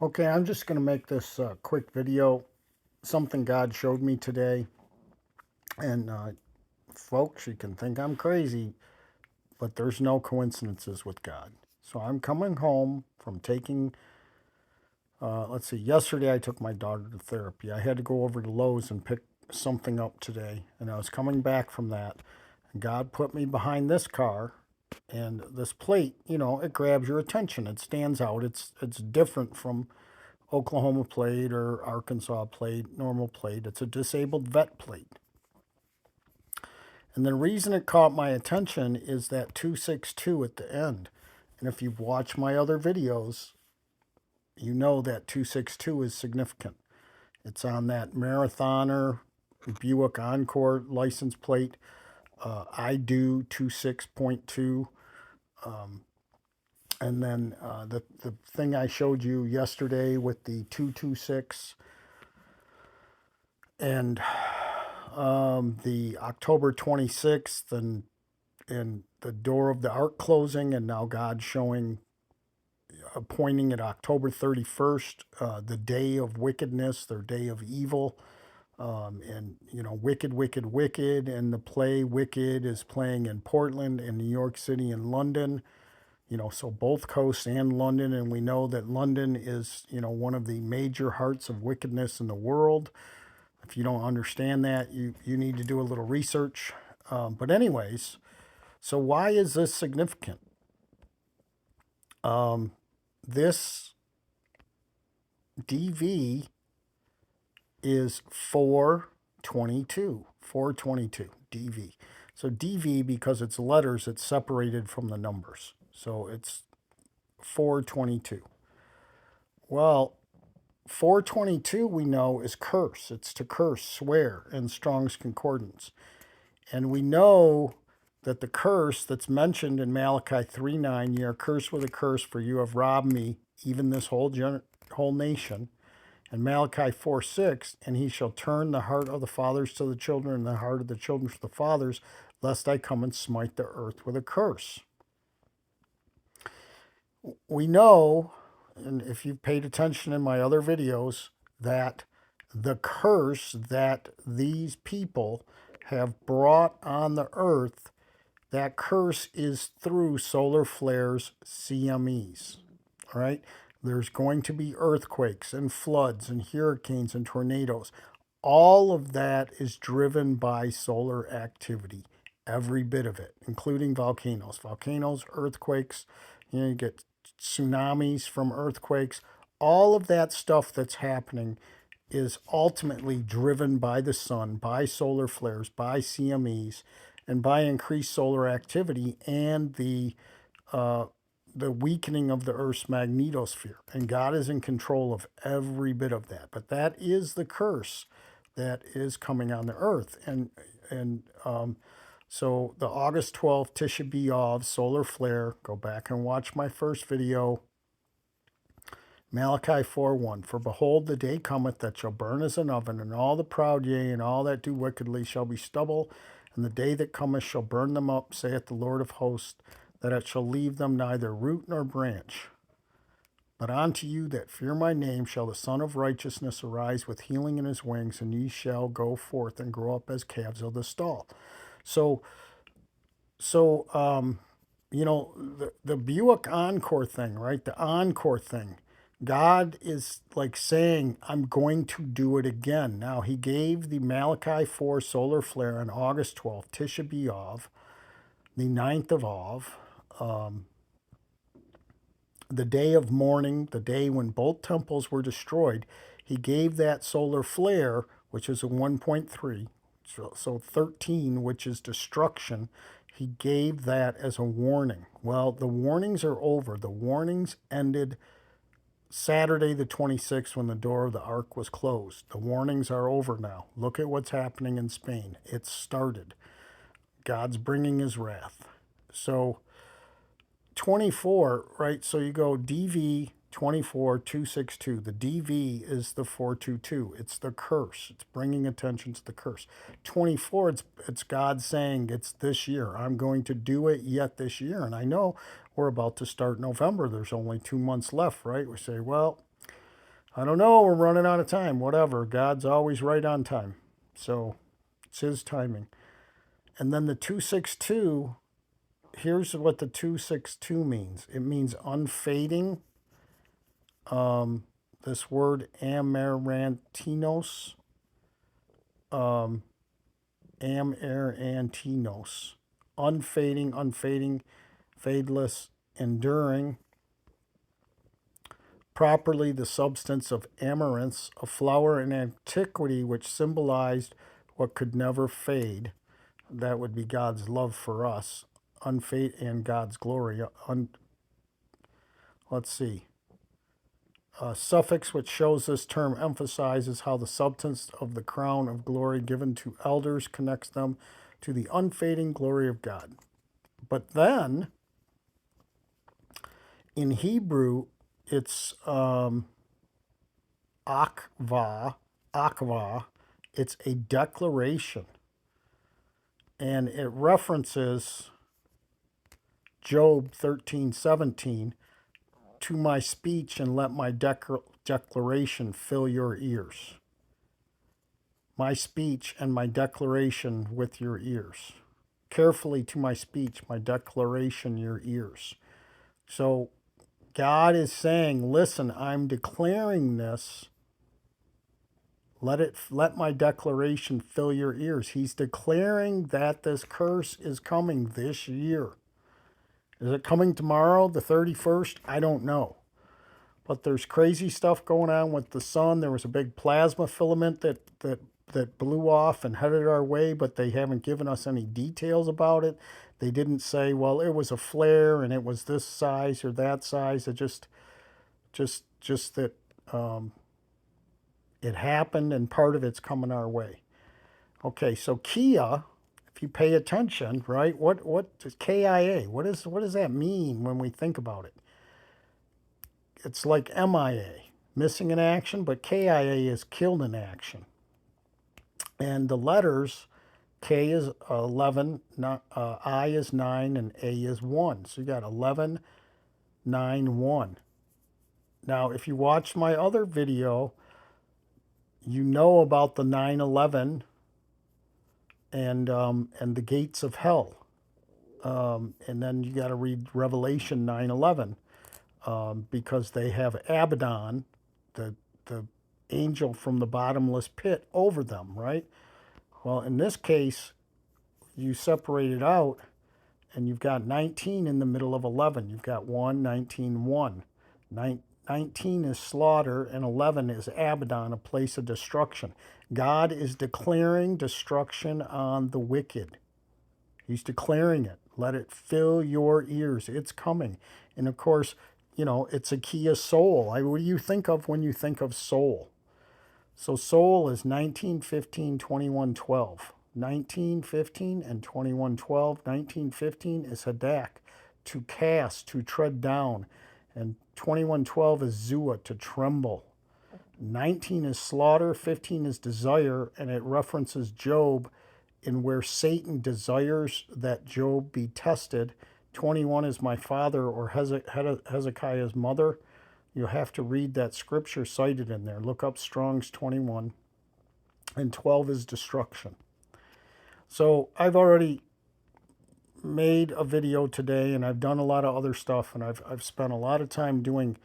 Okay, I'm just going to make this quick video. Something God showed me today. And folks, you can think I'm crazy, but there's no coincidences with God. So I'm coming home from taking, let's see, yesterday I took my daughter to therapy. I had to go over to Lowe's and pick something up today. And I was coming back from that. And God put me behind this car. And this plate, it grabs your attention. It stands out. It's different from Oklahoma plate or Arkansas plate, normal plate. It's a disabled vet plate. And the reason it caught my attention is that 262 at the end. And if you've watched my other videos, you know that 262 is significant. It's on that Marathoner Buick Encore license plate. I do 26.2. And then the thing I showed you yesterday with the 226 and the October 26th and the door of the ark closing, and now God showing, pointing at October 31st, the day of wickedness, their day of evil. And, Wicked, Wicked, Wicked, and the play Wicked is playing in Portland and New York City and London. So both coasts and London, and we know that London is, one of the major hearts of wickedness in the world. If you don't understand that, you need to do a little research. But anyways, so why is this significant? This DV is 422, 422 DV. So DV, because it's letters, it's separated from the numbers. So it's 422. Well, 422 we know is curse. It's to curse, swear in Strong's Concordance. And we know that the curse that's mentioned in Malachi 3:9, ye are cursed with a curse, for you have robbed me, even this whole nation. And Malachi 4:6, and he shall turn the heart of the fathers to the children, and the heart of the children to the fathers, lest I come and smite the earth with a curse. We know, and if you've paid attention in my other videos, that the curse that these people have brought on the earth, that curse is through solar flares, CMEs. All right? There's going to be earthquakes and floods and hurricanes and tornadoes. All of that is driven by solar activity, every bit of it, including volcanoes. Volcanoes, earthquakes, you get tsunamis from earthquakes. All of that stuff that's happening is ultimately driven by the sun, by solar flares, by CMEs, and by increased solar activity and the weakening of the Earth's magnetosphere. And God is in control of every bit of that. But that is the curse that is coming on the Earth. So the August 12th Tisha B'Av solar flare, go back and watch my first video. Malachi 4:1, for behold, the day cometh that shall burn as an oven, and all the proud, yea, and all that do wickedly shall be stubble, and the day that cometh shall burn them up, saith the Lord of hosts, that it shall leave them neither root nor branch. But unto you that fear my name shall the Son of Righteousness arise with healing in his wings, and ye shall go forth and grow up as calves of the stall. So the Buick Encore thing, right? The Encore thing. God is like saying, I'm going to do it again. Now, he gave the Malachi 4 solar flare on August 12th, Tisha B'Av, the 9th of Av, the day of mourning, the day when both temples were destroyed. He gave that solar flare, which is a 1.3, so 13, which is destruction. He gave that as a warning. Well, the warnings are over. The warnings ended Saturday the 26th when the door of the ark was closed. The warnings are over now. Look at what's happening in Spain. It's started. God's bringing his wrath. So 24, right? So you go DV 24 262. The DV is the 422. It's the curse. It's bringing attention to the curse. 24, it's God saying it's this year. I'm going to do it yet this year. And I know we're about to start November. There's only 2 months left, right? We say, well, I don't know, we're running out of time. Whatever. God's always right on time. So it's his timing. And then the 262, here's what the 262 means. It means unfading. This word amarantinos, amarantinos, unfading, fadeless, enduring. Properly, the substance of amaranths, a flower in antiquity which symbolized what could never fade. That would be God's love for us, unfade, and God's glory. Let's see. A suffix which shows this term emphasizes how the substance of the crown of glory given to elders connects them to the unfading glory of God. But then, in Hebrew, it's akva. It's a declaration. And it references Job 13:17, to my speech and let my declaration fill your ears. My speech and my declaration with your ears. Carefully to my speech, my declaration, your ears. So God is saying, listen, I'm declaring this. Let my declaration fill your ears. He's declaring that this curse is coming this year. Is it coming tomorrow, the 31st? I don't know. But there's crazy stuff going on with the sun. There was a big plasma filament that blew off and headed our way, but they haven't given us any details about it. They didn't say, well, it was a flare and it was this size or that size. It just that it happened and part of it's coming our way. Okay, so Kia, if you pay attention, right? What is KIA? What does that mean when we think about it? It's like MIA, missing in action, but KIA is killed in action. And the letters, K is 11, I is 9, and A is 1. So you got 11, 9, 1. Now, if you watch my other video, you know about the 9/11 and the gates of hell. And then you got to read Revelation 9/11. Because they have Abaddon, the angel from the bottomless pit, over them, right? Well, in this case, you separate it out, and you've got 19 in the middle of 11. You've got 1, 19, 1. 19 is slaughter, and 11 is Abaddon, a place of destruction. God is declaring destruction on the wicked. He's declaring it. Let it fill your ears. It's coming. And of course, it's a Kia soul. What do you think of when you think of soul? So soul is 19, 15, 21, 12. 19, 15, and 21, 12. 19, 15 is hadak, to cast, to tread down. And 21, 12 is zua, to tremble. 19 is slaughter, 15 is desire, and it references Job in where Satan desires that Job be tested. 21 is my father, or Hezekiah's mother. You'll have to read that scripture cited in there. Look up Strong's 21. And 12 is destruction. So I've already made a video today, and I've done a lot of other stuff, and I've spent a lot of time doing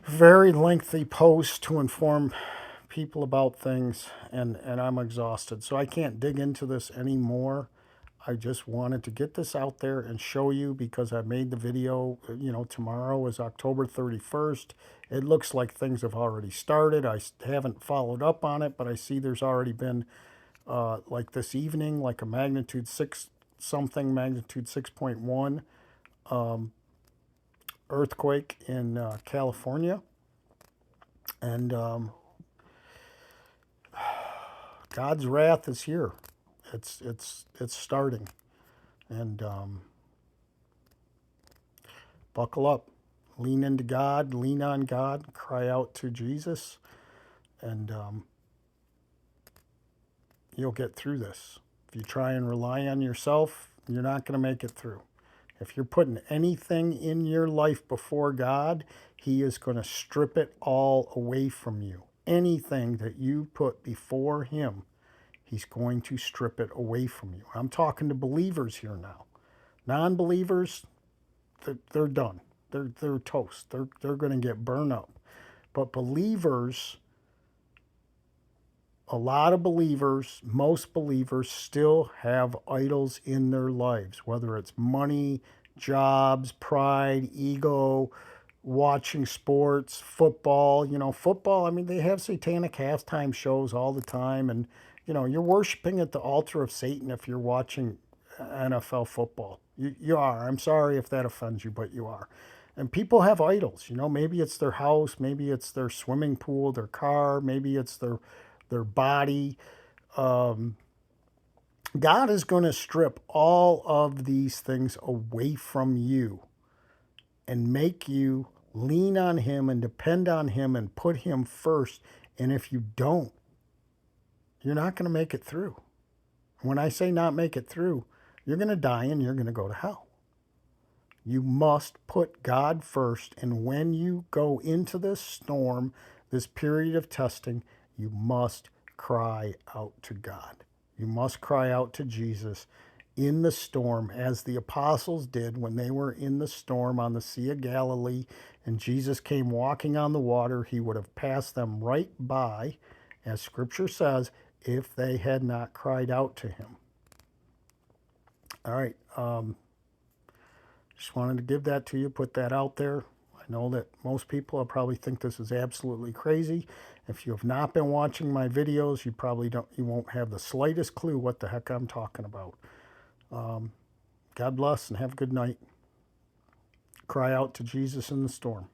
very lengthy posts to inform people about things, and I'm exhausted. So I can't dig into this anymore. I just wanted to get this out there and show you because I made the video. Tomorrow is October 31st. It looks like things have already started. I haven't followed up on it, but I see there's already been, like this evening, like a magnitude 6 something, magnitude 6.1 earthquake in California. And God's wrath is here. It's starting, and buckle up, lean into God, lean on God, cry out to Jesus, and you'll get through this. If you try and rely on yourself, you're not going to make it through. If you're putting anything in your life before God, He is going to strip it all away from you. Anything that you put before Him, He's going to strip it away from you. I'm talking to believers here now. Non-believers, they're done. They're toast. They're going to get burned up. But believers, a lot of believers, most believers still have idols in their lives, whether it's money, jobs, pride, ego, watching sports, football. Football, I mean, they have satanic halftime shows all the time. And, you're worshiping at the altar of Satan if you're watching NFL football. You are. I'm sorry if that offends you, but you are. And people have idols. Maybe it's their house, maybe it's their swimming pool, their car, maybe it's their body. God is going to strip all of these things away from you and make you lean on Him and depend on Him and put Him first. And if you don't, you're not going to make it through. When I say not make it through, you're going to die and you're going to go to hell. You must put God first. And when you go into this storm, this period of testing, you must cry out to God. You must cry out to Jesus in the storm, as the apostles did when they were in the storm on the Sea of Galilee and Jesus came walking on the water. He would have passed them right by, as Scripture says, if they had not cried out to Him. All right. Just wanted to give that to you, put that out there. I know that most people will probably think this is absolutely crazy. If you have not been watching my videos, you won't have the slightest clue what the heck I'm talking about. God bless and have a good night. Cry out to Jesus in the storm.